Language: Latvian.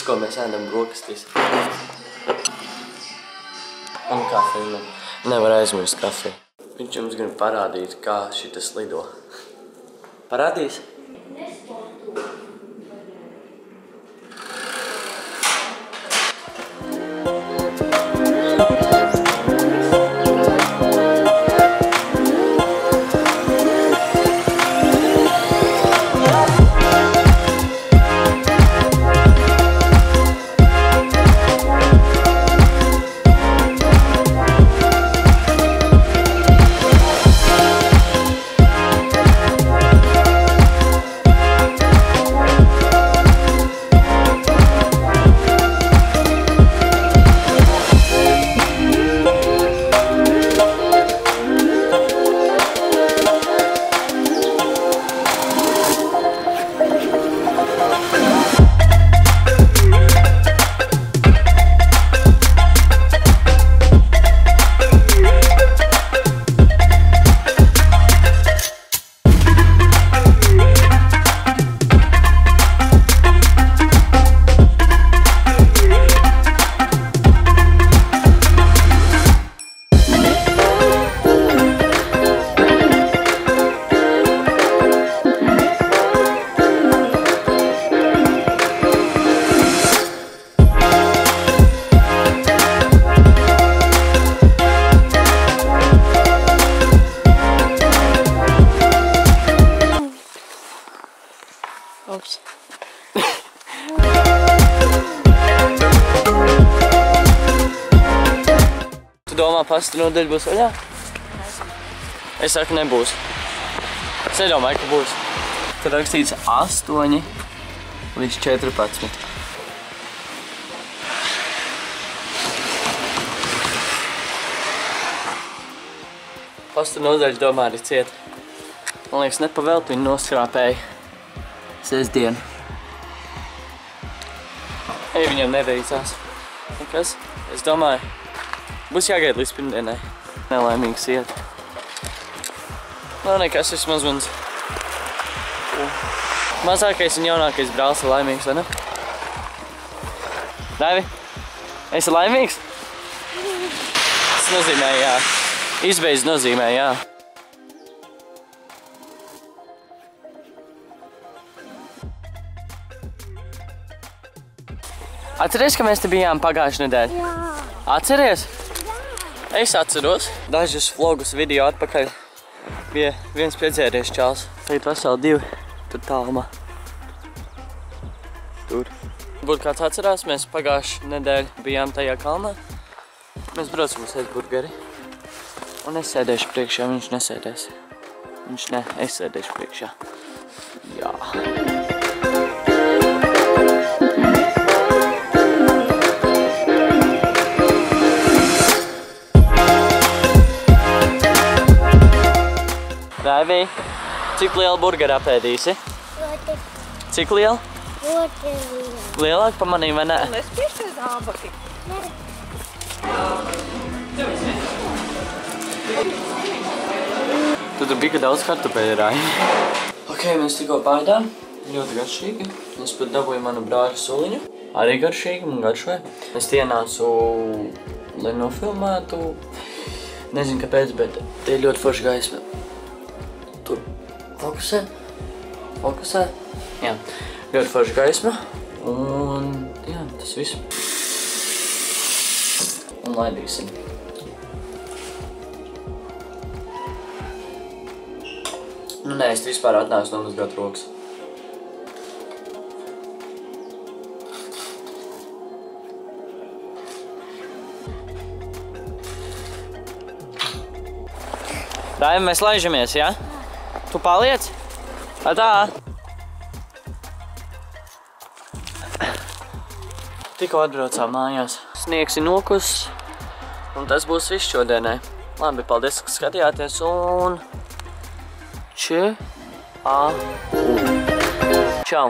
ko mēs ēdam brokastīs. Un kafiju. Nevar aizmirst kafiju. Viņš jums grib parādīt, kā šitas lido. Parādīs? Oops. Tu domā, pasta nodaļa būs vaļā? Es saku, nebūs. Es nedomāju, ka būs. Tur rakstīts 8 līdz 14. Pasta nodaļa domā arī cieta. Man liekas, nepavēlt viņu noskrāpēja. Sestdienu. Viņam neveicās. Nekas, es domāju, būs jāgaida līdz pirmdienai. Nelaimīgs iet. Nav nekas, vismaz mans mazākais un jaunākais brālis ir laimīgs, vai ne? Daivi, esi laimīgs? Tas nozīmē jā. Izbeidz nozīmē jā. Atceries, ka mēs te bijām pagājušajā nedēļā? Jā. Atceries? Jā. Es atceros. Dažus vlogus video atpakaļ bija viens piedzēries čāls. Tagad veseli 2. Tur tālumā. Tur. Būtu kāds atcerās, mēs pagājušajā nedēļā bijām tajā kalnā. Mēs braucam uz ēst burgeri. Un es sēdēšu priekšā, viņš nesēdēs. Viņš ne, es sēdēšu priekšā. Jā. Daivi, cik lielu burgeru apēdīsi? Ļoti. Cik lielu? Ļoti liela. Lielāk pa manī, vai ne? Un es piešu zābaki. Tur bija daudz kartupeļu rāji. Ok, mēs tikko pārdām. Ļoti garšīgi. Es pat dabūju manu brāļu soliņu. Arī garšīgi, man garšoja. Es ienācu, lai nofilmētu. Nezinu kāpēc, bet te ir ļoti forša gaisma. Tur fokusē. Fokusē. Jā, ļoti forša gaisma. Un jā, tas viss. Un laidīsim. Nu nē, es vispār atnācu nomazgāt rokas. Daivi, mēs laižamies, ja? Tu paliec? Tā. Tikko atbraucām mājās. Sniegs ir nokuss. Un tas būs viss šodienai. Labi, paldies, ka skatījāties un... Čau!